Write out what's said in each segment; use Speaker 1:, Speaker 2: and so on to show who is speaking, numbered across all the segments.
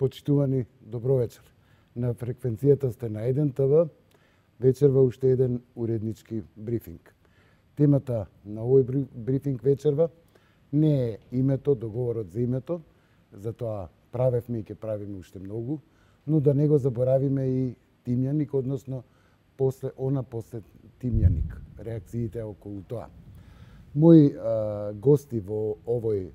Speaker 1: Почитувани, добро вечер. На фреквенцијата сте на 1 ТВ, вечерва уште еден уреднички брифинг. Темата на овој брифинг вечерва не е името, договорот за името, затоа правевме и ќе правиме уште многу, но да не го заборавиме и Тимјаник, односно после Тимјаник, реакциите околу тоа. Мои гости во овој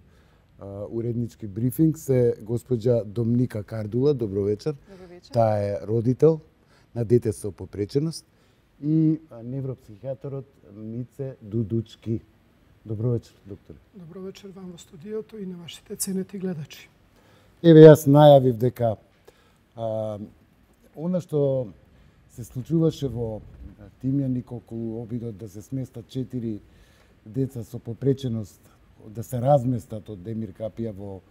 Speaker 1: уреднички брифинг се госпоѓа Домника Кардула, добро вечер.
Speaker 2: Добро вечер.
Speaker 1: Таа е родител на дете со попреченост и невропсихијатарот Мице Дудучки. Добро вечер, докторе.
Speaker 3: Добро вечер вам во студиото и на вашите ценети гледачи.
Speaker 1: Еве, јас најавив дека она што се случуваше во Тимјаник околу обидот да се сместат 4 деца со попреченост, да се разместат од Демир Капија во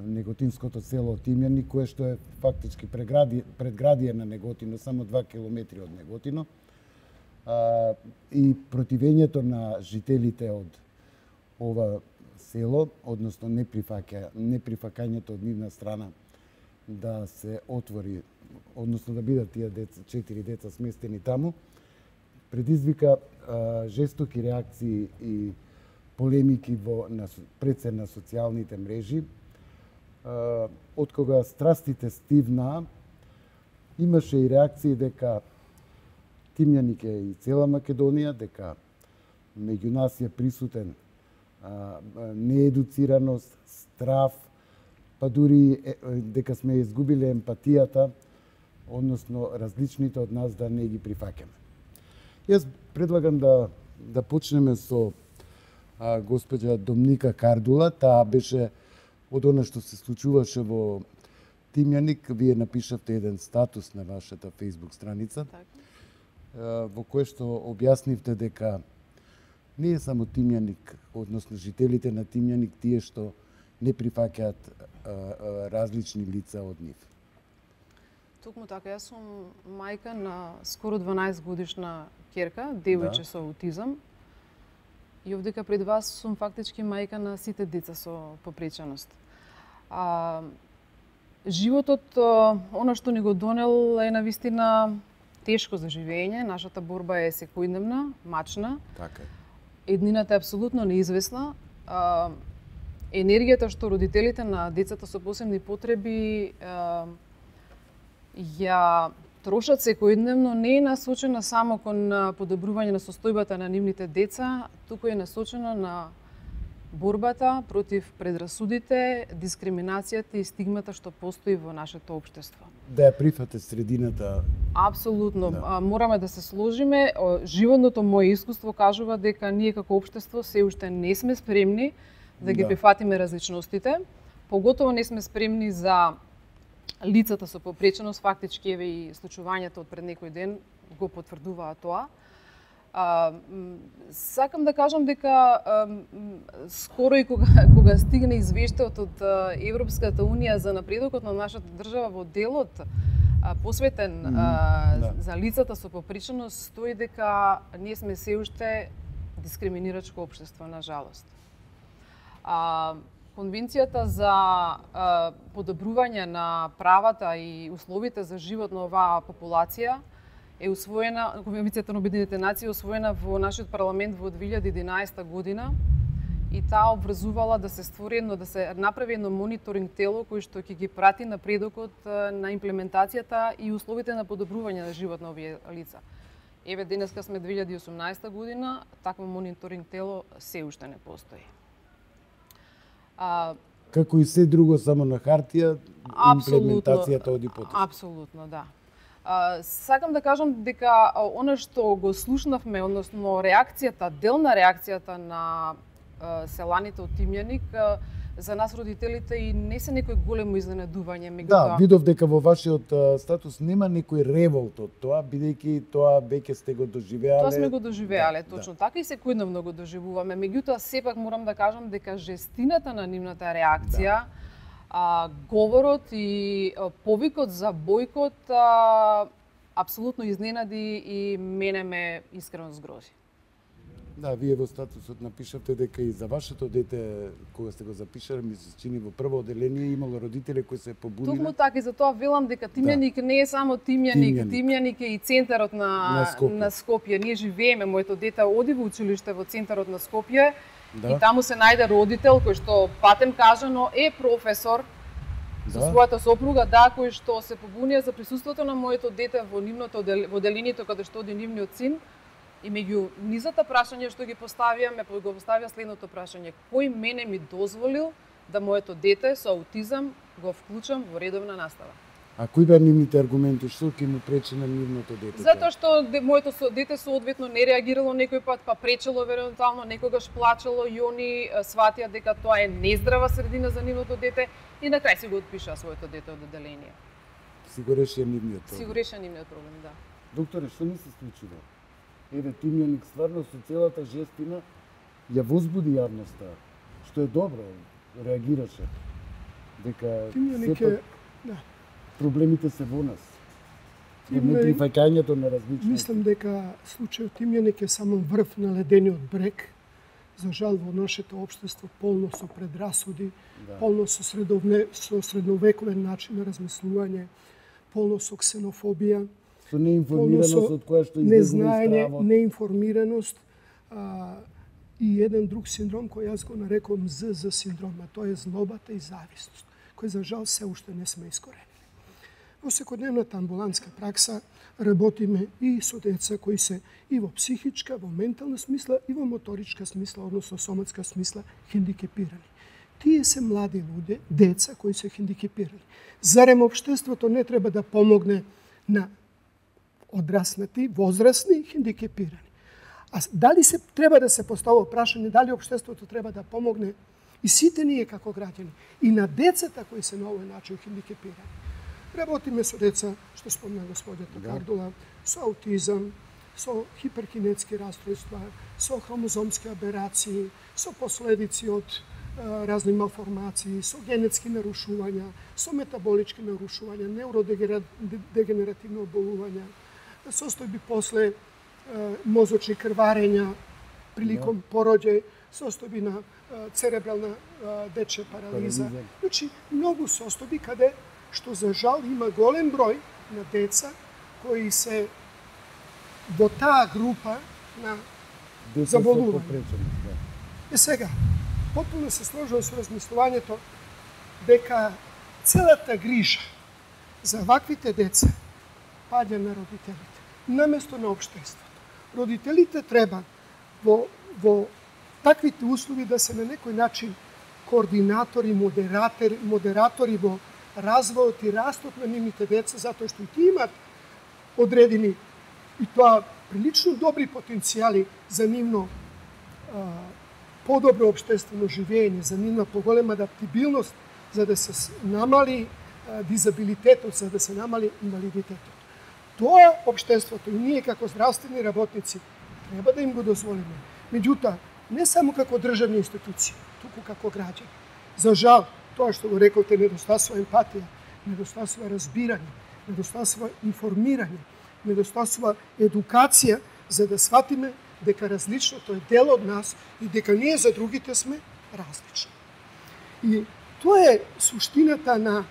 Speaker 1: неготинското село Тимјаник, кое што е фактички предградие на Неготино, само 2 километри од Неготино. И противењето на жителите од ова село, односно неприфакањето од нивна страна да се отвори, односно да бидат тие 4 деца сместени таму, предизвика жестоки реакции и полемики пред се на социјалните мрежи. Од кога страстите стивнаа, имаше и реакции дека Тимјаник е и цела Македонија, дека меѓу нас е присутен неедуцираност, страв, па дури дека сме изгубиле емпатијата, односно различните од нас да не ги прифаќаме. Јас предлагам да почнеме со госпоѓа Домника Кардула. Таа беше од она што се случуваше во Тимјаник. Вие напишавте еден статус на вашата Facebook страница, во кој што објаснивте дека не е само Тимјаник, односно жителите на Тимјаник, тие што не прифаќаат различни лица од нив.
Speaker 2: Токму така, јас сум мајка на скоро 12 годишна ќерка, девојче со аутизам. И овдека пред вас сум фактички мајка на сите деца со попреченост. Животот, она што ни го донел е навистина тешко за живење. Нашата борба е секојдневна, мачна.
Speaker 1: Така е.
Speaker 2: Еднината е апсолутно неизвестна. Енергијата што родителите на децата со посебни потреби ја трошат секојдневно не е насочена само кон подобрување на состојбата на нивните деца, туку е насочена на борбата против предрасудите, дискриминацијата и стигмата што постои во нашето општество.
Speaker 1: Да ја прифате средината.
Speaker 2: Апсолутно. Да. Мораме да се сложиме. Животното моје искуство кажува дека ние како општество се уште не сме спремни да ги прифатиме различностите. Поготово не сме спремни за лицата со попреченост. Фактички еве и случувањето од пред некој ден го потврдуваа тоа. Сакам да кажам дека скоро и кога стигне извештајот од Европската унија за напредокот на нашата држава во делот посветен за лицата со попреченост, стои дека ние сме се уште дискриминирачко општество, на жалост. Конвенцијата за подобрување на правата и условите за живот на оваа популација е усвоена, Конвенцијата на Обединетите нации е усвоена во нашиот парламент во 2011 година и таа обврзувала да се створи да се направи едно мониторинг тело кој што ќе ги прати напредокот на имплементацијата и условите на подобрување на живот на овие лица. Еве, денеска сме 2018 година, такво мониторинг тело се уште не постои.
Speaker 1: Како и се друго, само на хартија, имплементацијата оди потешко.
Speaker 2: Апсолутно, да. Сакам да кажам дека она што го слушнавме, односно реакцијата, делна реакцијата на селаните од Тимјаник, за нас родителите и не се некој големо изненадување.
Speaker 1: Да, видов дека во вашиот статус нема некој револт од тоа, бидејќи тоа веќе сте го доживеале.
Speaker 2: Тоа сме го доживеале, точно така, и секојдневно го доживуваме. Меѓутоа, сепак морам да кажам дека жестината на нивната реакција, говорот и повикот за бојкот апсолутно изненади и мене ме искрено згрози.
Speaker 1: Да, вие во статусот напишавте дека и за вашето дете, кога сте го запишале, ми се чини во прво одделение имало родители кои се побуниле.
Speaker 2: Токму така и затоа велам дека Тимјаник не е само Тимјаник е и центарот на Скопје. Ние живееме, моето дете оди во училиште во центарот на Скопје и таму се најде родител кој што патем кажано е професор со својата сопруга, кој што се побунија за присуството на моето дете во нивното во одделението каде што оди нивниот син. И меѓу низата прашања што ги поставија, го поставија следното прашање: кој мене ми дозволил да моето дете со аутизам го вклучам во редовна настава?
Speaker 1: А кои беа нивните аргументи, што ќе му пречи на нивното дете?
Speaker 2: Затоа што моето дете соодветно не реагирало некој пат, па пречело евентуално, некогаш плачело и они сватија дека тоа е нездрава средина за нивното дете и на крај си го отпишаа своето дете од одделение.
Speaker 1: Си го решија нивниот проблем.
Speaker 2: Си го решија нивниот проблем, да.
Speaker 1: Докторе, што ни се случило? Еве, Тимјаник стварно со целата жестина ја возбуди јавноста, што е добро, реагираше. Дека
Speaker 3: Тимјаник е, да.
Speaker 1: Проблемите се во нас. Во неприфаќањето на различни.
Speaker 3: Мислам дека случајот Тимјаник е само врв на ледениот брег. За жал во нашето општество полно со предрасуди, полно со средновековен начин на размислување, полно со ксенофобија.
Speaker 1: Со неинформираност од која што
Speaker 3: незнаење, неинформираност и еден друг синдром кој јас го нарекувам ЗЗ синдром, а тоа е злобата и зависност, кој за жал се уште не сме искоренили. Во секојдневната амбулантска пракса работиме и со деца кои се и во психичка, во ментална смисла и во моторичка смисла, односно соматска смисла, хендикепирани. Тие се млади луѓе, деца кои се хендикепирани. Зарем општеството не треба да помогне на одраснати, возрастни, хендикепирани? А дали се треба да се поставува прашање дали општеството треба да помогне и сите ние како граѓани и на децата кои се на овој начин хендикепирани? Работиме со деца, што спомна господјата Кардула, со аутизам, со хиперкинетски расстройства, со хромозомски аберации, со последици од разни малформации, со генетски нарушувања, со метаболички нарушувања, неуродегенеративни оболувања, состојби после мозочни крварења приликом пороѓај, состојби на церебрална дечја парализа. Значи, многу состојби каде што за жал има голем број на деца кои се во таа група на заболување. Сега, потpuно се сложувам со размислувањето дека целата грижа за ваквите деца паѓа на родителите, наместо на општеството. Родителите треба во таквите услови да се на некој начин координатори, модератори во развојот и растот на нивните деца, затоа што и тие имаат одредени и тоа прилично добри потенцијали за нивно подобро општествено живење, за нивна поголема адаптибилност, за да се намали дизабилитетот, за да се намали инвалидитетот. Тоа општеството и ние како здравствени работници треба да им го дозволиме. Меѓутоа, не само како државни институции, туку како граѓани. За жал, тоа што го рековте, недостасува емпатија, недостасува разбирање, недостасува информирање, недостасува едукација, за да сватиме дека различното е дел од нас и дека ние за другите сме различни. И тоа е суштината на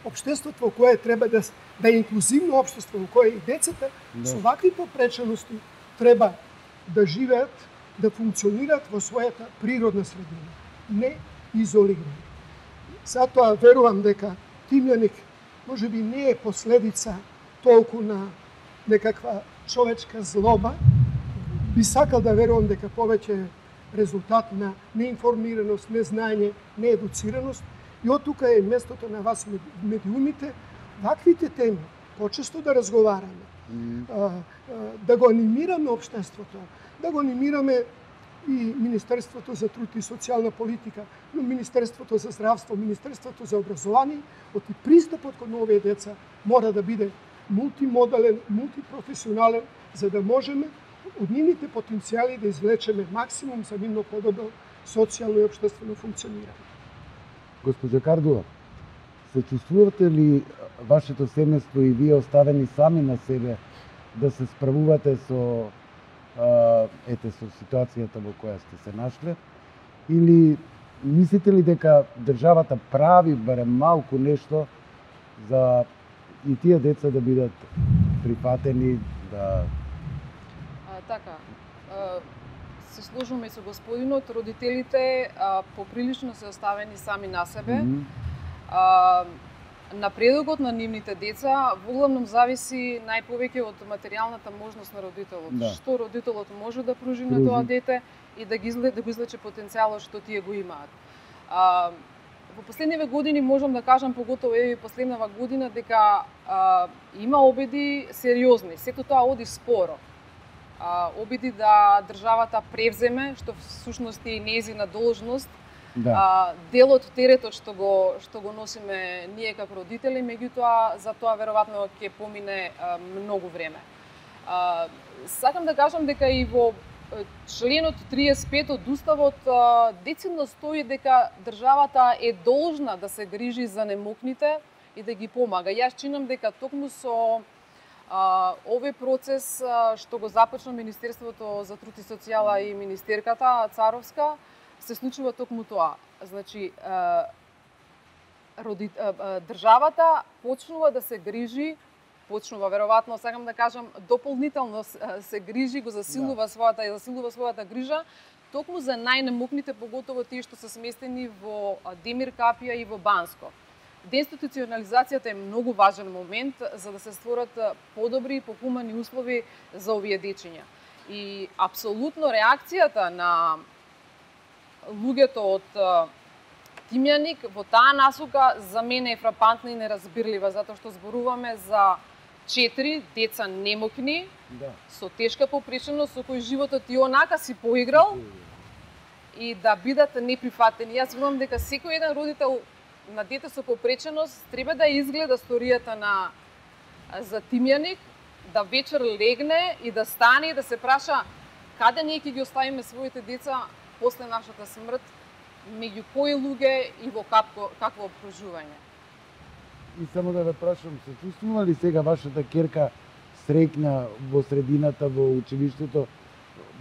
Speaker 3: општеството во кое треба да е инклузивно општество, во кое и децата со вакви попречености треба да живеат, да функционираат во својата природна средина, не изолирани. Затоа верувам дека Тимјаник можеби не е последица толку на некаква човечка злоба. Би сакал да верувам дека повеќе резултат на неинформираност, незнање, неедуцираност. И од тука е местото на вас медиумите, ваквите теми, почесто да разговараме, да го анимираме општеството, да го анимираме и Министерството за труд и социјална политика, но Министерството за здравство, Министерството за образование, оти пристапот кон овие деца мора да биде мултимодален, мултипрофесионален, за да можеме од нивните потенцијали да извлечеме максимум за нивно подобро социјално и општествено функционирање.
Speaker 1: Госпоđa Кардула, се чувствувате ли вашето семејство и вие оставени сами на себе да се справувате со ете со ситуацијата во која сте се нашле, или мислите ли дека државата прави барем малку нешто за и тие деца да бидат прифатени, да...
Speaker 2: Така, се сложуваме со господинот, родителите поприлично се оставени сами на себе. Напредокот на нивните деца во главном зависи најповеќе од материјалната можност на родителот.
Speaker 1: Да.
Speaker 2: Што родителот може да пружи на тоа дете и да го излече потенцијалот што тие го имаат. Во последниве години можам да кажам, поготово и последнава година, дека има обиди сериозни. Сето тоа оди споро. Обиди да државата превземе, што всушност е нејзина должност, дел од теретот што го носиме ние како родители, меѓутоа за тоа веројатно ќе помине многу време. Сакам да кажам дека и во членот 35 од Уставот децидно стои дека државата е должна да се грижи за немокните и да ги помага. Јас чинам дека токму со овој процес што го започна Министерството за труд и социјала и министерката Царовска, се случува токму тоа. Значи, државата почнува да се грижи, веројатно, сакам да кажам, дополнително се грижи, го засилува својата грижа, токму за најнемокните, поготово тие што се сместени во Демир Капија и во Банско. Деинституционализацијата е многу важен момент за да се створат подобри и похумани услови за овие дечиња. И апсолутно реакцијата на луѓето од Тимјаник во таа насока за мене е фрапантна и неразбирлива, затоа што зборуваме за 4 деца немокни, со тешка попреченост, со кои животот и онака си поиграл, и да бидат неприфатени. Јас верувам дека секој еден родител на дете со попреченост треба да изгледа сторијата за Тимјаник, да вечер легне и да стане и да се праша каде ние ќе ги оставиме своите деца после нашата смрт, меѓу кои луѓе и во какво обкружување.
Speaker 1: И само да ве прашам, се чувствува ли сега вашата ќерка среќна во средината, во училиштето,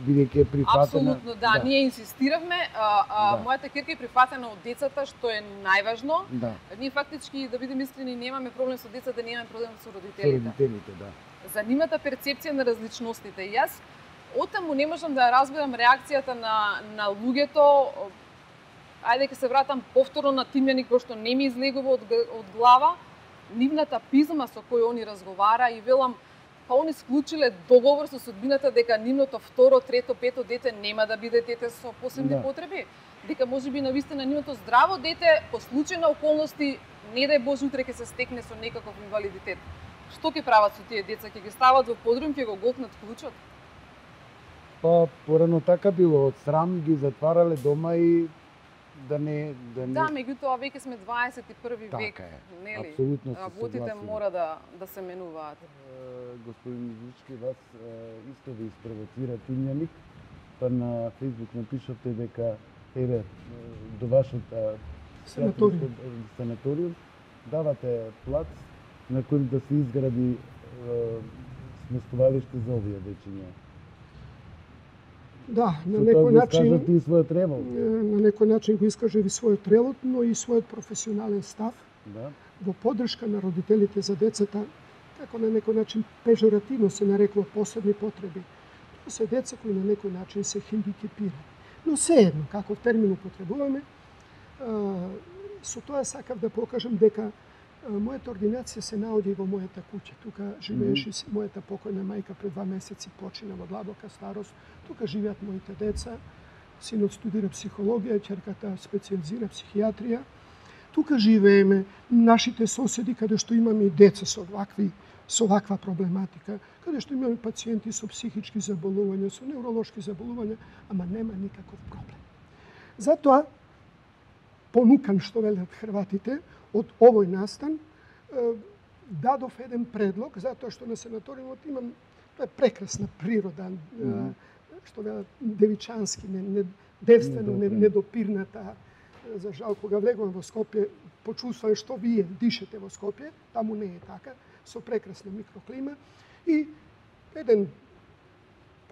Speaker 1: бидејќи е прифатена?
Speaker 2: Апсолутно, да. Ние инсистиравме. Мојата ќерка е прифатена од децата, што е најважно.
Speaker 1: Да.
Speaker 2: Ние фактички, да бидеме искрени, немаме проблем со децата, немаме проблем со родителите.
Speaker 1: Со родителите, да.
Speaker 2: За нивната перцепција на различностите. Јас отаму не можам да разберам реакцијата на луѓето. Ајде ќе се вратам повторно на Тимјаник, кој што не ми излегува од глава, нивната пизма со кој они разговара и велам, па они склучиле договор со судбината дека нивното второ, трето, пето дете нема да биде дете со посебни потреби, дека можеби навистина нивното здраво дете по случај на околности, не дај Боже утре ќе се стекне со некаков инвалидитет. Што ќе прават со тие деца? Ќе ги стават во подрум, ќе го голтнат клучот?
Speaker 1: Па порано така било, од срам ги затварале дома и да не...
Speaker 2: Да, меѓутоа веќе сме 21 век, нели?
Speaker 1: Апсолутно се
Speaker 2: Работите
Speaker 1: согласувам.
Speaker 2: мора да се менуваат.
Speaker 1: Господин Мизички, вас исто ви испровоцира Тимјаник, па на Фейсбук напишате дека до вашата санаториум давате плац на кој да се изгради сместувалиште за овие дечиња.
Speaker 3: Да, на некој начин
Speaker 1: и својот револ.
Speaker 3: На некој начин го искаже и својот револ, но и својот професионален став.
Speaker 1: Да.
Speaker 3: Во поддршка на родителите за децата, како на некој начин пежоративно се нарекува посебни потреби. Тоа се деца кои на некој начин се хендикепирани. Но сеедно, каков термин употребуваме, со тоа сакав да покажам дека мојата ординација се наоѓа во мојата куќа. Тука живееше мојата покојна мајка, пред 2 месеци почина во длабока старост. Тука живеат моите деца. Синот студира психологија, ќерката специјализира психијатрија. Тука живееме нашите соседи каде што имаме и деца со ваква проблематика, каде што имаме пациенти со психички заболувања, со невролошки заболувања, ама нема никаков проблем. Затоа, понукан, што велат хрватите, од овој настан, дадов еден предлог, затоа што на санаториумот имам, тоа е прекрасна природа, што велат девичански, девствено, недопирната. За жал, кога влегувам во Скопје, почувствувам што вие дишете во Скопје, таму не е така, со прекрасна микроклима и еден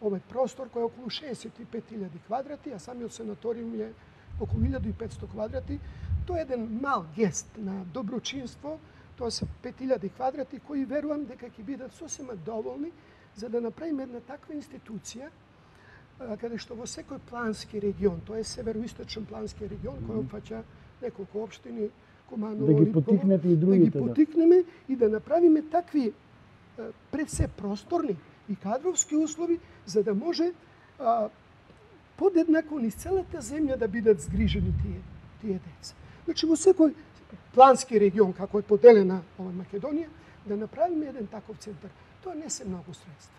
Speaker 3: овој простор кој е околу 65.000 квадрати, а самиот санаториум е околу 1500 квадрати. Тоа е еден мал гест на доброчинство, тоа се 5000 квадрати кои верувам дека ќе бидат сосема доволни за да направиме една таква институција каде што во секој плански регион, тоа е североисточен плански регион кој опфаќа неколку општини, Куманово,
Speaker 1: Да ги
Speaker 3: Липово,
Speaker 1: поттикнете и
Speaker 3: да
Speaker 1: другите,
Speaker 3: ги поттикнеме и да направиме такви пред се просторни и кадровски услови за да може подеднакво низ целата земја да бидат згрижени тие деца. Значи во секој плански регион како е поделена ова Македонија да направиме еден таков центар. Тоа не се многу средства.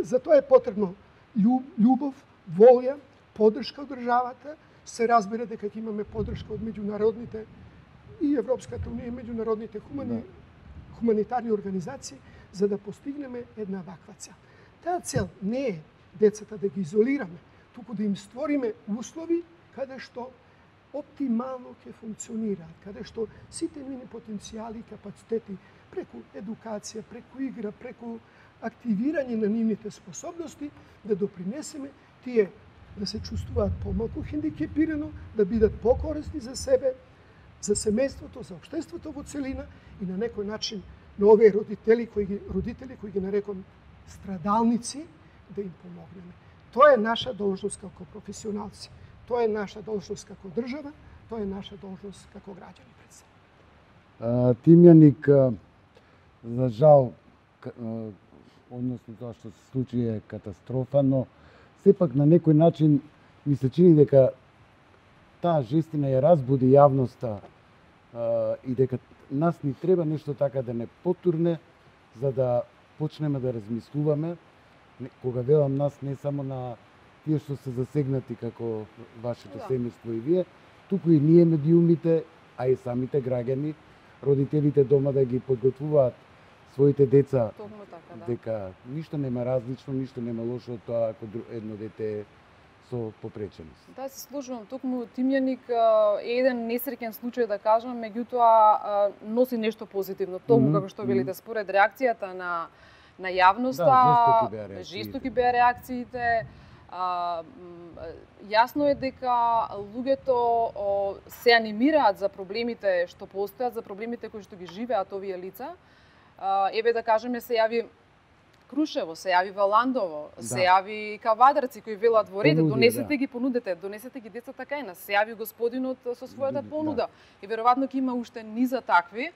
Speaker 3: За тоа е потребно љубов, волја, поддршка од државата. Се разбира дека ќе имаме поддршка од меѓународните и Европската унија и меѓународните хуманитарни организации за да постигнеме една ваква цел. Таа цел не е децата да ги изолираме, туку да им створиме услови каде што оптимално ќе функционираат, каде што сите нивни потенцијали и капацитети преку едукација, преку игра, преку активирање на нивните способности да допринесеме тие да се чувствуваат помалку хендикепирано, да бидат покорисни за себе, за семејството, за општеството во целина и на некој начин на овие родители кои ги нарекам страдалници, да им помогнеме. Тоа е наша должност како професионалци. Тоа е наша должност како држава, тоа е наша должност како граѓани пред се.
Speaker 1: Тимјаник, за жал, односно тоа што се случи е катастрофа, но сепак на некој начин ми се чини дека таа жестина ја разбуди јавноста и дека нас ни треба нешто така да не потурне, за да почнеме да размислуваме, кога велам нас, не само на тие што се засегнати како вашето семејство и вие, туку и ние медиумите, а и самите граѓани, родителите дома да ги подготвуваат своите деца дека ништо нема различно, ништо нема лошо од тоа ако едно дете е со попреченост.
Speaker 2: Да, се сложувам. Токму Тимјаник е еден несреќен случај, да кажам, меѓутоа носи нешто позитивно. Токму како што велите, според реакцијата на јавноста, жестоки беа реакциите. Јасно е дека луѓето се анимираат за проблемите што постојат, за проблемите кои што ги живеат овие лица. Еве да кажеме, се јави Крушево, се јави Валандово, се јави Кавадарци кои велат во ред, донесете ги, понудете, донесете ги децата кај нас. Се јави господинот со својата понуда. И веројатно ќе има уште низа такви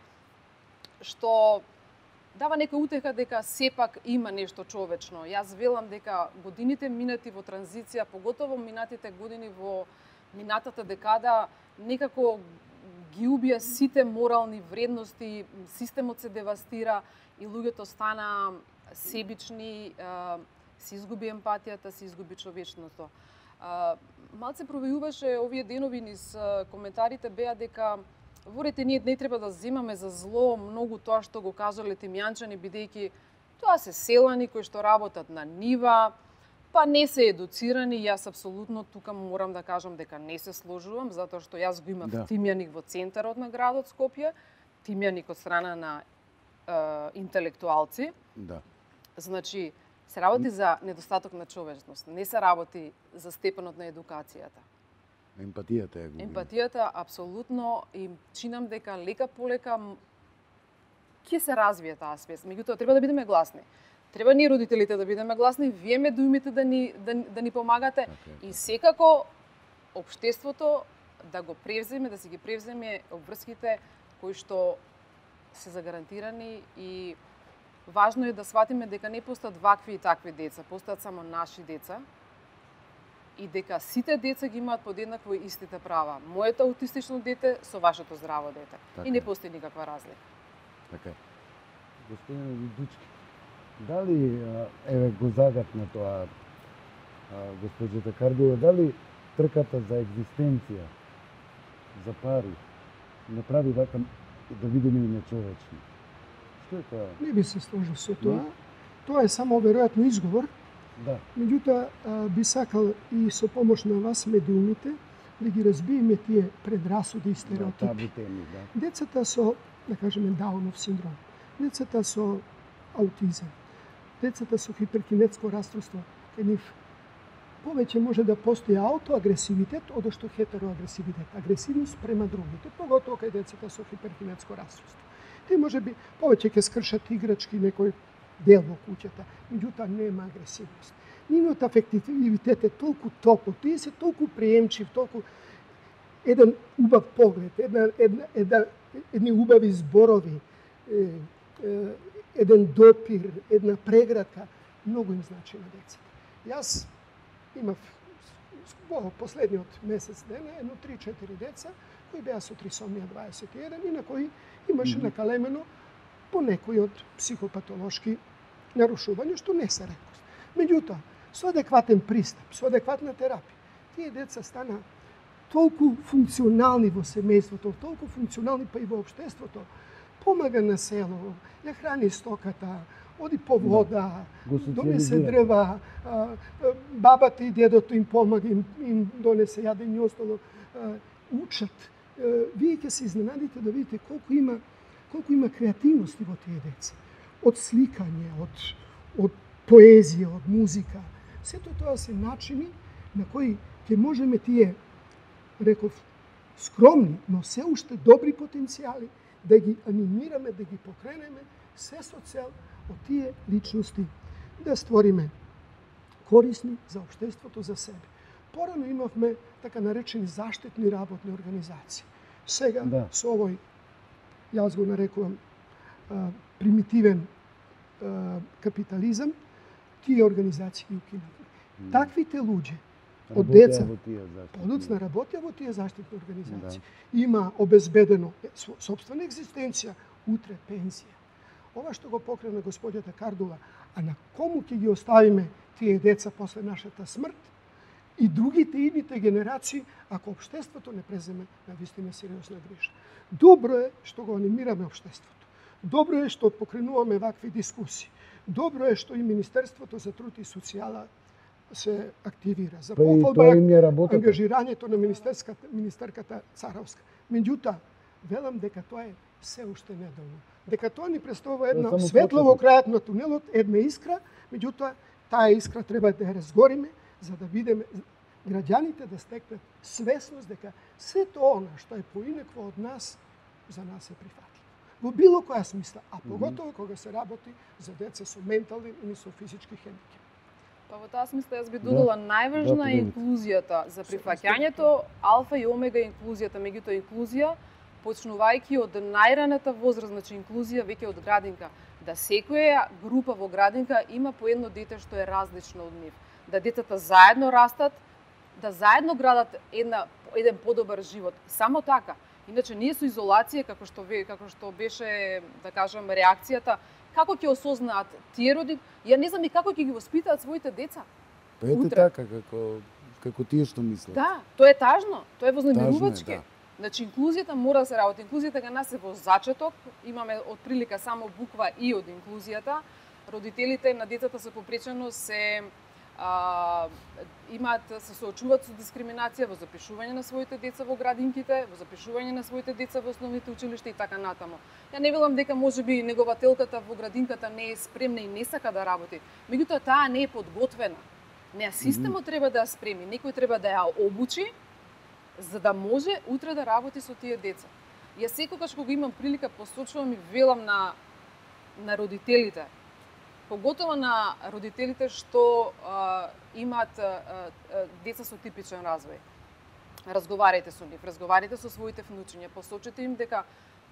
Speaker 2: што дава нека утеха дека сепак има нешто човечно. Јас велам дека годините минати во транзиција, поготово минатите години во минатата декада, некако ги убија сите морални вредности, системот се девастира и луѓето стана себични, се изгуби емпатијата, се изгуби човечното. Малце провејуваше овие денови низ коментарите беа дека во ред ние не треба да земаме за зло многу тоа што го кажале тимјанчани, бидејќи тоа се селани кои што работат на нива, па не се едуцирани. Јас апсолутно тука морам да кажам дека не се сложувам, затоа што јас го имав Тимјаник во центарот на градот Скопје, Тимјаник од страна на интелектуалци.
Speaker 1: Да.
Speaker 2: Значи, се работи за недостаток на човечност, не се работи за степенот на едукацијата.
Speaker 1: Емпатијата е губим.
Speaker 2: Емпатијата апсолутно и чинам дека лека полека ќе се развие таа свест. Меѓутоа треба да бидеме гласни. Треба ние родителите да бидеме гласни, вие медиумите да ни помагате и секако општеството да го превземе, да си ги превземе обврските кои што се загарантирани и важно е да сватиме дека не постојат вакви и такви деца, постојат само наши деца и дека сите деца ги имаат подеднакво истите права. Моето аутистично дете со вашето здраво дете. И не постои никаква разлика.
Speaker 1: Така е. Господин Дучки, дали, еве го загатна тоа госпоđата Кардова, дали трката за екзистенција, за пари, направи вака да видиме и нечовечно? Што е тоа?
Speaker 3: Не би се сложил со тоа. Тоа е само веројатно изговор.
Speaker 1: Да.
Speaker 3: Меѓутоа би сакал и со помош на вас медиумите да ги разбиеме тие предрасуди и стереотипи.
Speaker 1: Табу теми, да.
Speaker 3: Децата со, да кажеме, Даунов синдром, децата со аутизам, децата со хиперкинетско расстройство, кај нив повеќе може да постои аутоагресивитет одошто хетероагресивитет, агресивност према другите, поготово кај децата со хиперкинетско расстройство. Тие може би повеќе ќе скршат играчки некој дел во куќата, меѓутоа нема агресивност. Нивниот афективитет е толку топол, тие се толку приемчив, толку еден убав поглед, едни убави зборови, еден допир, една прегратка, многу им значи на децата. Јас имав во последниот месец дена едно 3-4 деца кои беа со трисомија 21 и на кои имаше накалемено по некои од психопатолошки нарушувања, што не се реткост. Меѓутоа, со адекватен пристап, со адекватна терапија, тие деца стана толку функционални во семејството, толку функционални па и во општеството, помага на село, ја храни стоката, оди по вода, донесе дрва, бабата и дедото им помага, им донесе јадење и остало, учат. Вие ќе се изненадите да видите колку има креативности во тие деца. Од сликање, од поезија, од музика. Сето тоа се начини на кои ќе можеме тие, реков, скромни, но се уште добри потенцијали, да ги анимираме, да ги покренеме, се со цел од тие личности да створиме корисни за општеството, за себе. Порано имавме така наречени заштитни работни организации. Сега со овој, јас го нарекувам примитивен капитализам, тие организации ги укинавме. Таквите луѓе од деца подоцна работеа во тие заштитни организации. Има обезбедено сопствена екзистенција, утре пензија. Ова што го покрена господјата Кардула, а на кому ќе ги оставиме тие деца после нашата смрт и другите идните генерации, ако општеството не преземе на вистина сериозна грижа. Добро е што го анимираме општеството. Добро е што покренуваме вакви дискусии. Добро е што и Министерството за труд и социјала се активира. За похвалба ангажирањето на министерката Царовска. Меѓутоа, велам дека тоа е се уште недоволно. Дека тоа ни представува една светло во крајот на тунелот, една искра, меѓутоа таа искра треба да ја разгориме за да видиме граѓаните да стекнат свесност дека сето она што е поинакво од нас за нас е прифатливо. Во било која смисла, а поготово кога се работи за деца со ментални или со физички хендикеп.
Speaker 2: Па во таа смисла јас би додала најважна е инклузијата за прифаќањето, алфа и омега инклузијата, меѓутоа инклузија почнувајќи од најраната возраст, значи инклузија веќе од градинка, да секоја група во градинка има по едно дете што е различно од нив, да децата заедно растат, да заедно градат еден подобар живот. Само така. Иначе ние со изолација како што беше, да кажам, реакцијата, како ќе осознаат тие родители? Ја не знам и како ќе ги воспитаат своите деца.
Speaker 1: Па ете така, како тие што мислат.
Speaker 2: Да, тоа е тажно, тоа е вознемирувачки. Значи, инклузијата мора да се работи. Инклузијата кај нас е во зачеток, имаме отприлика само буква И од инклузијата. Родителите на децата со попречено се соочуваат со дискриминација во запишување на своите деца во градинките, во запишување на своите деца во основните училишта и така натаму. Ја не велам дека можеби негователката во градинката не е спремна и не сака да работи, меѓутоа таа не е подготвена. Не, системот треба да ја спреми, некој треба да ја обучи за да може утре да работи со тие деца. Јас секогаш кога имам прилика посочувам и велам на родителите, поготово на родителите што имаат деца со типичен развој. Разговарајте со нив, разговарајте со своите внучиња, посочете им дека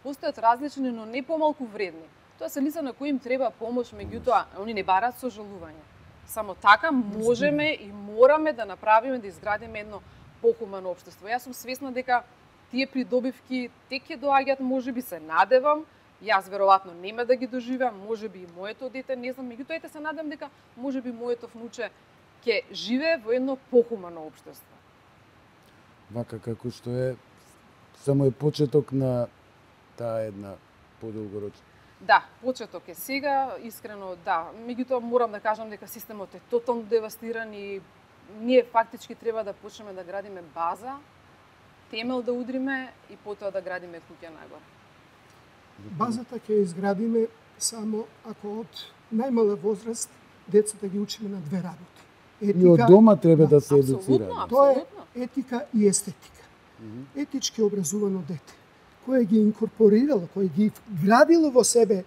Speaker 2: постојат различни, но не помалку вредни. Тоа се лица на кои им треба помош, меѓутоа они не бараат сожалување. Само така можеме и мораме да направиме, да изградиме едно похумано општество. Јас сум свесна дека тие придобивки тек ќе доаѓаат, можеби се надевам, јас веројатно нема да ги доживеам, можеби и моето дете, не знам, меѓутоа се надам дека можеби моето внуче ќе живее во едно похумано општество.
Speaker 1: Вака како што е, само е почеток на таа една подолгорочна.
Speaker 2: Да, почеток е сега, искрено да. Меѓутоа морам да кажам дека системот е тотално девастиран и ние фактички треба да почнеме да градиме база, темел да удриме и потоа да градиме куќа нагоре.
Speaker 3: Базата ќе изградиме само ако од најмала возраст децата ги учиме на две работи.
Speaker 1: И од дома треба да се едуцира.
Speaker 3: Тоа е етика и естетика. Етички образувано дете, кое ги инкорпорирало, кое ги градило во себе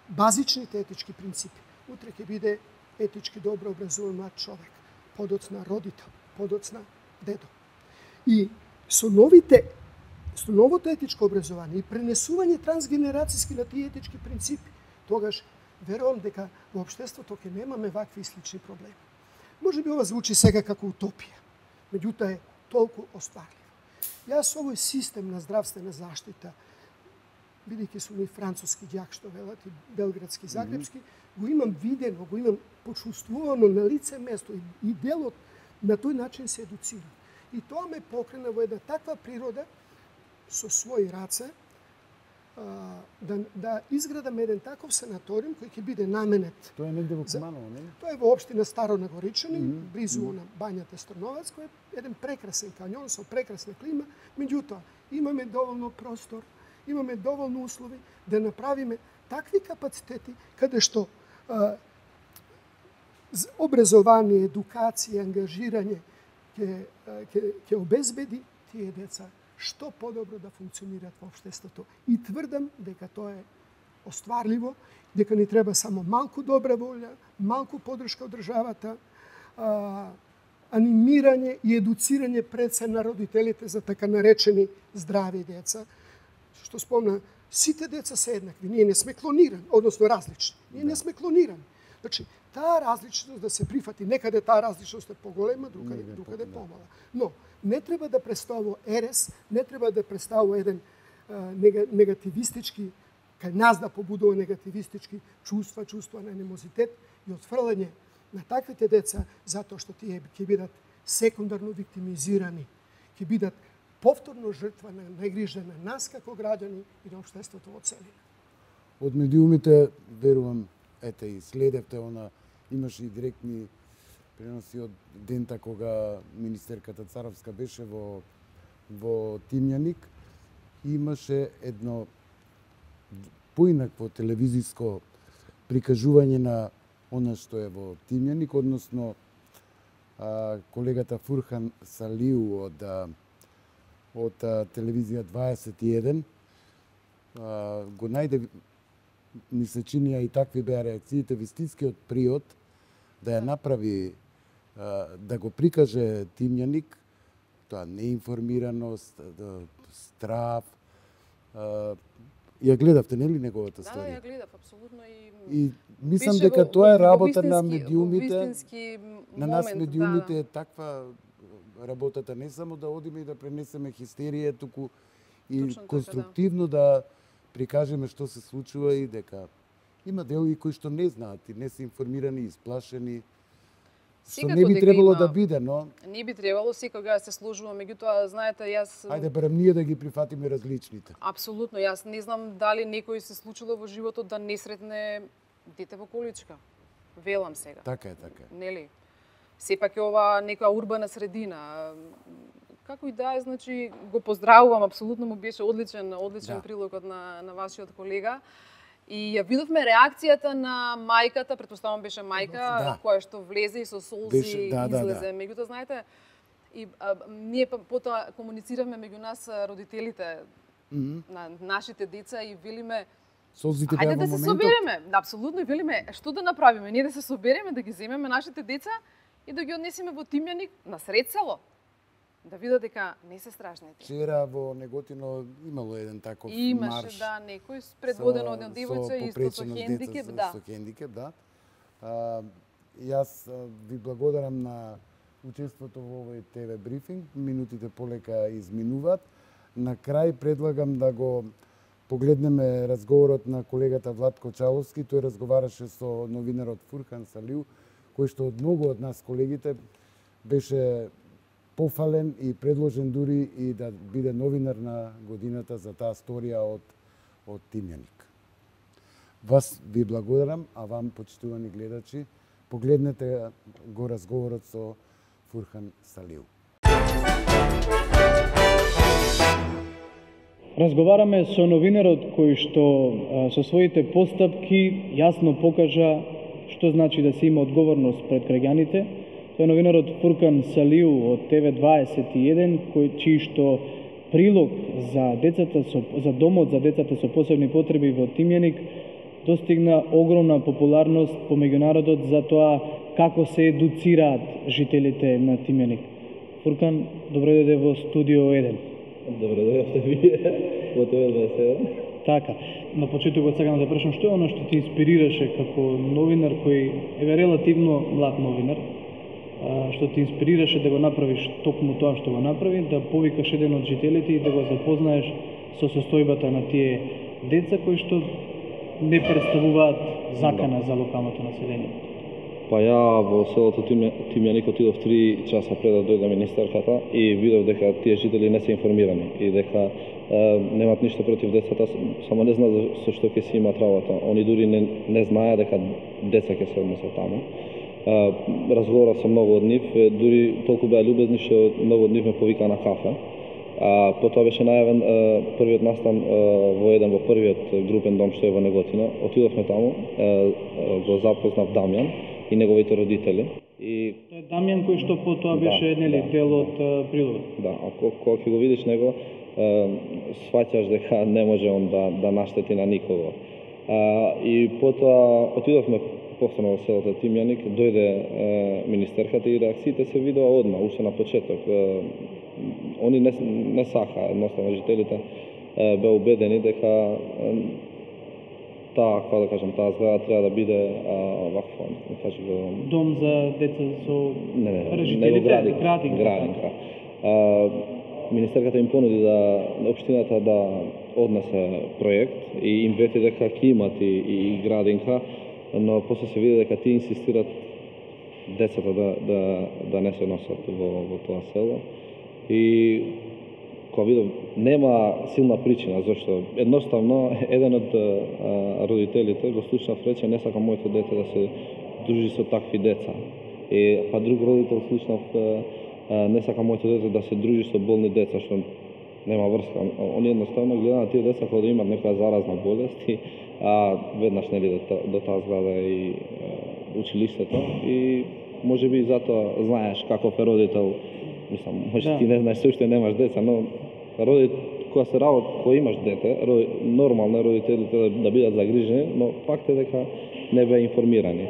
Speaker 3: базичните етички принципи, утре ќе биде етички добро образуван млад човек, подоцна родител, подоцна дедо. И со новото етичко образование и пренесување трансгенерацијски на тие етички принципи, тогаш верувам дека во општеството ќе немаме вакви и слични проблеми. Може би ова звучи сега како утопија, меѓутоа е толку остварливо. Јас овој систем на здравствена заштита, бидејќи сум и француски ѓак, што велат, и белградски, загребски, го имам видено, го имам почувствувано на лице место и делот на тој начин се едуцирам. И тоа ме покрена во една таква природа, со своји раце, да изградам еден таков санаториум кој ќе биде наменет.
Speaker 1: Тоа е негде во Куманово, не?
Speaker 3: Тоа е во општина Старо Нагоричани, близу на бањата Стрновац, кој е еден прекрасен кањон со прекрасна клима, меѓутоа имаме доволно простор, имаме доволно услови да направиме такви капацитети каде што образование, едукација, ангажирање ќе обезбеди тие деца што подобро да функционираат во општеството. И тврдам дека тоа е остварливо, дека ни треба само малку добра волја, малку поддршка од државата, анимирање и едуцирање пред се на родителите за така наречени здрави деца. Што спомна, сите деца се еднакви, ние не сме клонирани, односно различни. Ние не сме клонирани. Значи, таа различност да се прифати, некаде таа различност е поголема, другаде помала. Но не треба да представува ерес, не треба да представува еден негативистички, кај нас да побудува негативистички чувства на анимозитет и отфрлање на таквите деца, затоа што тие ќе бидат секундарно виктимизирани, ќе бидат повторно жртва на негрижа на нас како граѓани и на општеството во целина.
Speaker 1: Од медиумите, верувам, ете и следевте, имаше и директни преноси од дента кога министерката Царовска беше во Тимјаник, имаше едно поинакво телевизиско прикажување на она што е во Тимјаник, односно колегата Фурхан Салиу од телевизија 21 го најде, ми се чинија и такви беа реакциите, вистинскиот приод да ја направи, да го прикаже Тимјаник, тоа неинформираност, страв. Ја гледавте, нели, неговата сторија?
Speaker 2: Да, ја гледав, апсолутно.
Speaker 1: И мислам дека тоа е работа на медиумите. На нас медиумите е таква работата, не само да одиме и да пренесеме хистерија, туку и конструктивно да прикажеме што се случува и дека има делови кои што не знаат и не се информирани, исплашени, што не би требало да биде, но...
Speaker 2: Не би требало секога да се сложува, меѓутоа, знаете, јас...
Speaker 1: Ајде, барем ние да ги прифатиме различните.
Speaker 2: Апсолутно, јас не знам дали некој се случило во животот да не сретне дете во количка. Велам сега.
Speaker 1: Така е.
Speaker 2: Нели? Сепак е ова некоја урбана средина. Како и да е, значи, го поздравувам, апсолутно му беше одличен прилогот на вашиот колега. И ја видовме реакцијата на мајката, претпоставувам беше мајка, која што влезе и со солзи излезе. Меѓутоа, знаете, и ние потоа комунициравме меѓу нас родителите на нашите деца и велиме
Speaker 1: солзите
Speaker 2: ајде да се собереме. Апсолутно, велиме што да направиме? Ние да се собереме, да ги земеме нашите деца и да ги однесеме во Тимјаник на сред село. Да видат дека не се страшни.
Speaker 1: Вчера во Неготино имало еден таков марш.
Speaker 2: Имаше, да, некој предводен од една девојка исто со хендикеп, да.
Speaker 1: Со хендикеп, да. Јас ви благодарам на учеството во овој ТВ брифинг. Минутите полека изминуваат. На крај предлагам да го погледнеме разговорот на колегата Владко Чаловски. Тој разговараше со новинарот Фурхан Салиу, кој што од многу од нас колегите беше пофален и предложен дури и да биде новинар на годината за таа сторија од Тимјаник. Вас ви благодарам, а вам, почитувани гледачи, погледнете го разговорот со Фурхан Салиу.
Speaker 4: Разговараме со новинарот кој што со своите постапки јасно покажа што значи да се има одговорност пред граѓаните, Тоа е новинарот Фуркан Салиу од TV21, чиј што прилог за децата за домот за децата со посебни потреби во Тимјаник достигна огромна популарност по меѓународот за тоа како се едуцираат жителите на Тимјаник. Фуркан, добре дојде во студио 1.
Speaker 5: Добре дојдовте вие во TV21.
Speaker 4: Така, на почетокот сакам да прашам што е оно што ти инспирираше како новинар кој е релативно млад новинар, што ти инспирираше да го направиш токму тоа што го направи, да повикаш еден од жителите и да го запознаеш со состојбата на тие деца кои што не представуваат закана за локалното население?
Speaker 5: Па ја во селото Тимјаник отидов 3 часа пред да дојде министерката и видов дека тие жители не се информирани и дека немат ништо против децата, само не знаат со што ќе си имат работа. Они дури не знаеа дека деца ќе се однесат таму. Разговарав со многу од нив, дури толку беа љубезни што многу од нив ме повика на кафе. Потоа беше најавен првиот настан во првиот групен дом што е во Неготино. Отидовме таму, го запознав Дамјан и неговите родители. И
Speaker 4: тоа е Дамјан кој што потоа беше дел од прилогот.
Speaker 5: Да, а кога ќе го видиш него, сваќаш дека не може он да наштети на никого. И потоа отидовме повторно во селото Тимјаник, дојде министерката и реакциите се видоа одма, уште на почеток. Они не сака, едноставно жителите беа убедени дека таа зграда треба да биде ваква,
Speaker 4: дом за деца со
Speaker 5: градинка. Министерката им понуди да општината да однесе проект и им вети дека ќе имат и градинка, но после се види дека тие инсистират децата да не се носат во тоа село. И кога видов нема силна причина зашто едноставно еден од родителите го слушнав рече не сакам моето дете да се дружи со такви деца. Па друг родител слушнав не сакам моето дете да се дружи со болни деца што нема врска. Они едноставно гледаат на тие деца кога да имат некоја заразна болест и веднаш нели до таа зграда и училиштето и можеби затоа знаеш каков е родител. Мислам, може ти не знаеш се уште немаш деца, но кога се работи, кога имаш дете, нормално е родителите да бидат загрижени, но факт е дека не беа информирани.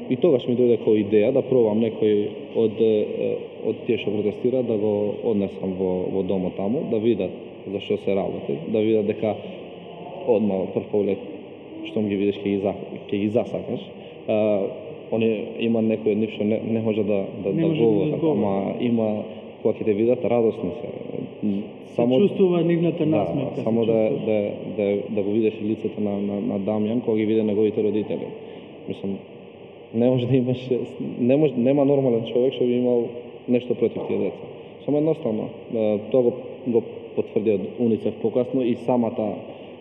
Speaker 5: И тогаш ми дојде која идеја да пробам некој од тие што протестираат да го однесам во домот таму, да видат за што се работи, да видат дека одма прв поглед штом ги видиш ќе ги засакаш. Они има некои од нив што не може да говорат, ама има кога ќе те видат радосни се.
Speaker 4: Само чувствува нивната насмевка.
Speaker 5: Само да го видиш лицето на Дамјан кога ги види неговите родители. Мислам, не може да имаш нема нормален човек што би имал нешто против тие деца. Само едноставно тоа го потврди од УНИЦЕФ покасно и самата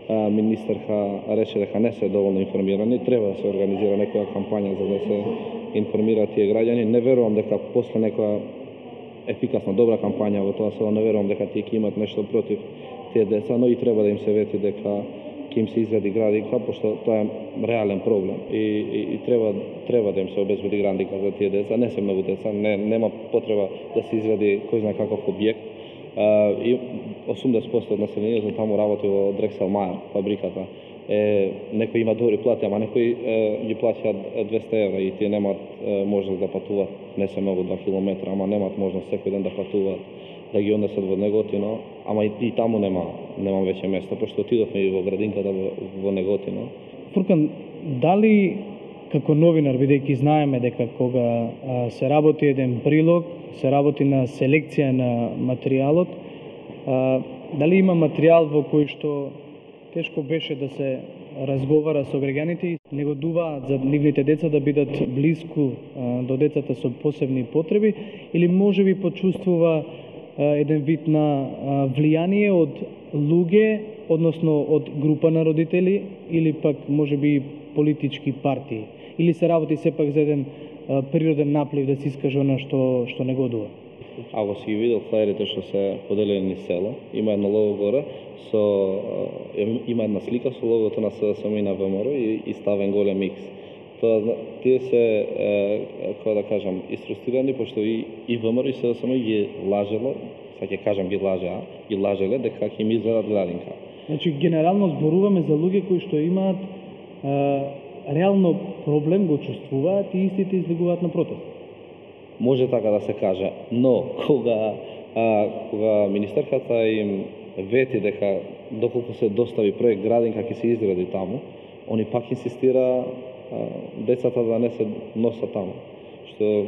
Speaker 5: министерка рече дека не се доволно информирани, треба да се организира некоја кампања за да се информираат тие граѓани. Не верувам дека после некоја ефикасна, добра кампања во тоа село, не верувам дека тие ќе имат нешто против тие деца, но и треба да им се вети дека ќе им се изгради градинка, пошто тоа е реален проблем и треба да им се обезбеди градинка за тие деца. Не се многу деца, нема потреба да се изгради кој знае каков објект. И 80% од населението таму работи во Дрексел Мајер, фабриката. Некои има добри плати, ама некои ги плаќаат 200 евра и тие немаат можност да патуваат, не се многу 2 километра, ама немаат можност секој ден да патуваат, да ги однесат во Неготино, ама и таму нема веќе место, пошто отидовме и во градинката во Неготино.
Speaker 4: Фуркан, дали како новинар, бидејќи знаеме дека кога се работи еден прилог, се работи на селекција на материјалот, дали има материјал во кој што тешко беше да се разговара со граѓаните и негодуваат за нивните деца да бидат блиску до децата со посебни потреби, или можеби почувствува еден вид на влијание од луѓе, односно од група на родители, или пак можеби политички партии, или се работи сепак за еден природен наплив да се искаже она што негодува?
Speaker 5: Ако си ги видел флаерите што се поделени низ село, има едно лого горе има една слика со логото на СДСМ и на ВМРО и ставен голем X. Тие се, како да кажам, изфрустрирани, пошто и ВМРО и СДСМ ги лажело, сега ќе кажам ги лажеле дека ќе им изведат градинка.
Speaker 4: Значи, генерално зборуваме за луѓе кои што имаат реално проблем, го чувствуваат и истите излегуваат на протест.
Speaker 5: Може така да се каже, но кога министерката им вети дека доколку се достави проект градинка ќе се изгради таму, они пак инсистира децата да не се носат таму. Што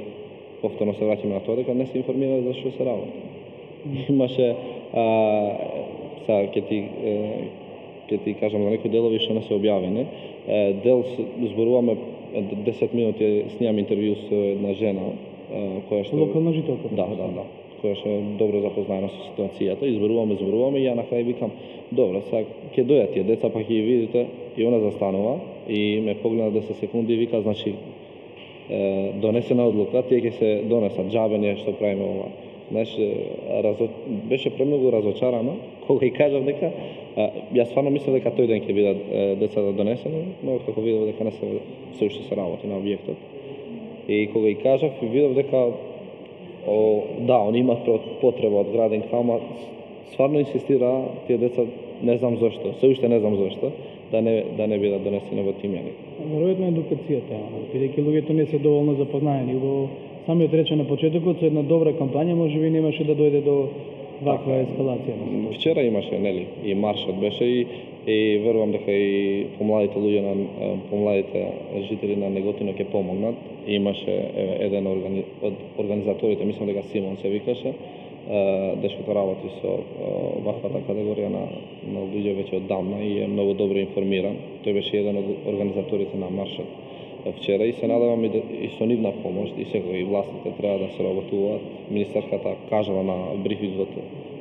Speaker 5: повторно се враќаме на тоа дека не се информирани за што се работи. Имаше сега ќе ти кажам за некои делови што не се објавени. Дел зборуваме 10 минути снимам интервју со една жена која што
Speaker 4: локална жителка.
Speaker 5: Да, која што е добро запознаена со ситуацијата и зборуваме и ја на крај викам добро, сега ќе дојдат тие деца, па ќе ги видите, и она застанува и ме погледна 10 секунди и вика, значи донесена одлука, тие ќе се донесат, џабе ние што правиме ова. Знаеш, беше премногу разочарана кога и кажав дека јас стварно мислев дека тој ден ќе бидат децата донесени, но како видов дека не се уште се работи на објектот. И кога и кажав, видов дека они имат потреба од градинка, ама стварно инсистира тие деца, не знам зошто, се уште не знам зошто, да не бидат донесени во Тимјаник.
Speaker 4: Веројатно едукацијата, бидејќи луѓето не се доволно запознаени. Во самиот рече на почетокот, со една добра кампања можеби немаше да дојде до ваква ескалација.
Speaker 5: Вчера имаше, нели, и маршот беше и верувам дека и помладите луѓе помладите жители на Неготино ќе помогнат. Имаше еден од организаторите, мислам дека Симон се викаше, дечкото работи со ваквата категорија на луѓе веќе оддамна и е многу добро информиран. Тој беше еден од организаторите на маршот вчера и се надевам и со нивна помош и сега и властите треба да се работуваат. Министерката кажала на брифингот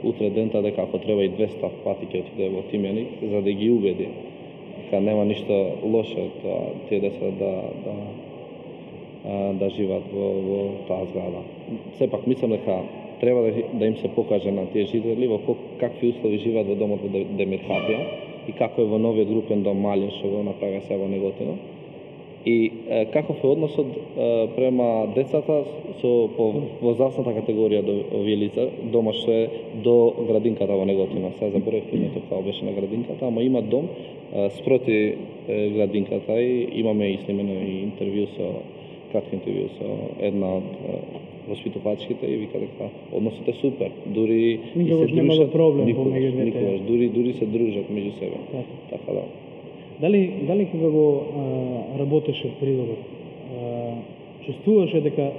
Speaker 5: утре дента дека ако треба и 200 пати ќе отиде во Тимјаник за да ги убеди дека нема ништо лошо од тоа тие деца да живеат во таа зграда. Сепак мислам дека треба да им се покаже на тие жители во какви услови живеат во домот во Демир Хапија и како е во новиот групен дом Малин што го направи сега во Неготино. И каков е односот према децата со возрастната категорија до овие лица, дома што е до градинката во Неготино. Сега заборавив името како беше на градинката, ама има дом спроти градинката и имаме и снимено и кратко интервју со една од воспитувачките и вика дека односот е супер. Дури
Speaker 4: никогаш немало проблем помеѓу двете.
Speaker 5: Никогаш, дури се дружат меѓу себе. Така да.
Speaker 4: Дали кога го работеше прилогот, чувствуваше дека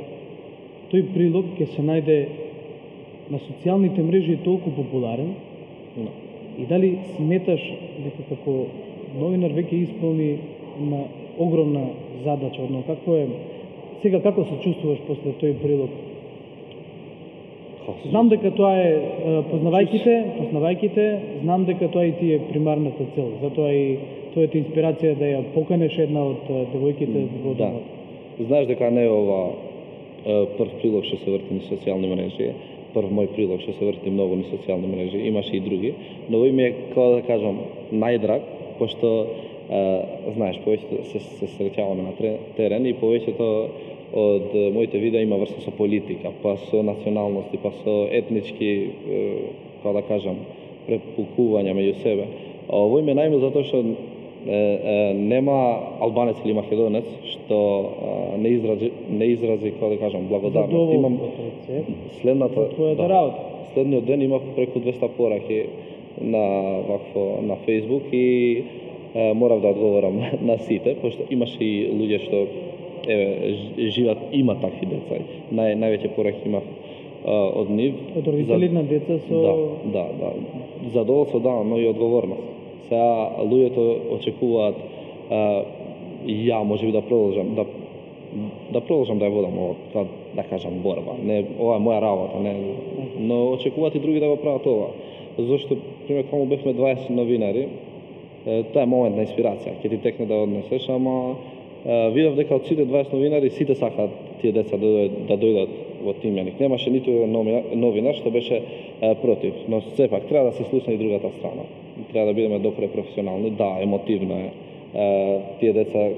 Speaker 4: тој прилог ќе се најде на социјалните мрежи толку популарен?
Speaker 5: No.
Speaker 4: И дали сметаш дека како новинар веќе исполни на огромна задача, одно како е сега како се чувствуваш после тој прилог? Знам дека тоа е познавајките, знам дека тоа и ти е примарната цел, затоа и твојата инспирација да ја поканеш една од девојките во домот.
Speaker 5: Знаеш дека не е ова прв прилог што се врти на социјални мрежи, прв мој прилог што се врти многу на социјални мрежи, имаше и други, но овој ми е, како да кажам, најдраг, пошто знаеш, повеќето се среќаваме на терен и повеќето од моите видеа има врска со политика, па со националности, па со етнички, како да кажам, препукувања меѓу себе. А овој ме најмил затоа што нема албанец или македонец што не изрази, како да кажам, благодарност. Имам следниот ден имав преку 200 пораки на Facebook и морав да одговорам на сите, пошто имаше и луѓе што живеат, има такви деца. Највеќе пораки имав од нив.
Speaker 4: Од родители на деца со...
Speaker 5: Да. Задоволство, да, но и одговорност. Сега луѓето очекуваат ја можеби да продолжам да ја водам ова, да кажам, борба. Не, ова е моја работа, не, но очекуваат и други да го прават ова. Зошто, пример, кога бевме 20 новинари, тоа е момент на инспирација, ќе ти текне да однесеш, ама видов дека од сите 20 новинари сите сакаат тие деца да дојдат во Тимјаник. Немаше ниту новинар што беше против, но сепак треба да се слуша и другата страна. Треба да бидеме докрај професионални. Да, емотивно е. Тие деца,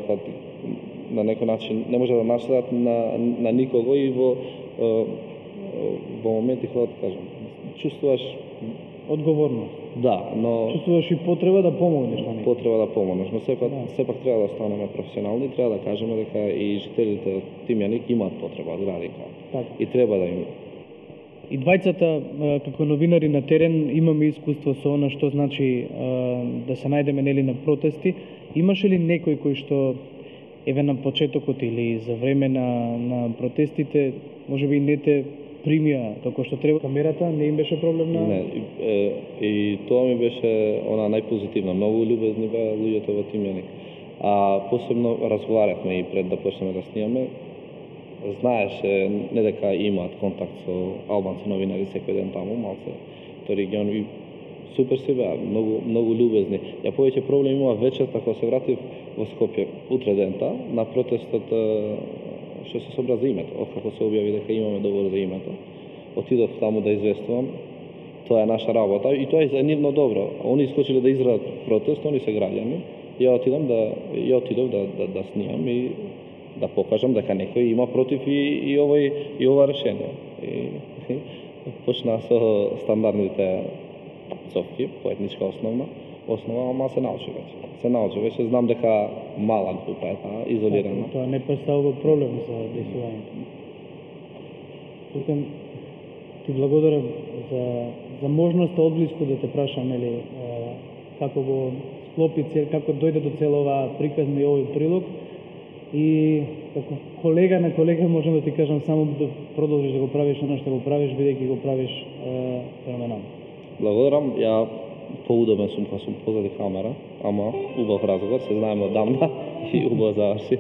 Speaker 5: на некој начин не може да наштетат на никого и во моменти кога кажам, чувствуваш
Speaker 4: одговорност.
Speaker 5: Да, но
Speaker 4: чувствуваш и потреба да помогнеш на некој.
Speaker 5: Потреба да помогнеш, но сепак треба да останеме професионални, треба да кажеме дека и жителите од Тимјаник имаат потреба од градинка.
Speaker 4: Така.
Speaker 5: И треба да им.
Speaker 4: И двајцата како новинари на терен имаме искуство со она што значи да се најдеме нели на протести. Имаше ли некој кој што еве на почетокот или за време на протестите можеби не те примија како што треба камерата, не им беше проблем на...
Speaker 5: Не, и тоа ми беше она најпозитивно. Многу љубезни беа луѓето во Тимјаник. А посебно разговаравме и пред да почнеме да снимаме. Знаеше не дека имаат контакт со албанци новинари секој ден таму, малце тој регион и супер се беа, многу љубезни. Ја повеќе проблем има вечерта кога се вратив во Скопје утре дента на протестот што се собра за името, откако се објави дека имаме договор за името. Отидов таму да известувам, тоа е наша работа и тоа е за нивно добро. Они искочиле да израдат протест, они се граѓани. Ја отидов да снимам и да покажам дека некој има против и ова решение. И почна со стандардните цовки по етничка основа, ама се научи веќе. Знам дека мала група е таа, изолирана.
Speaker 4: Тоа не представува проблем за действувањето. Сукам, ти благодарам за можноста одблиску да те прашам, нели, како го склопи, како дојде до цела оваа приказна и овој прилог. И како колега на колега можам да ти кажам само да продолжиш да го правиш оно што го правиш, бидејќи го правиш феноменално.
Speaker 5: Благодарам, ја поудобен сум кога сум позади камера, ама убав разговор, се знаеме одамна и убаво заврши.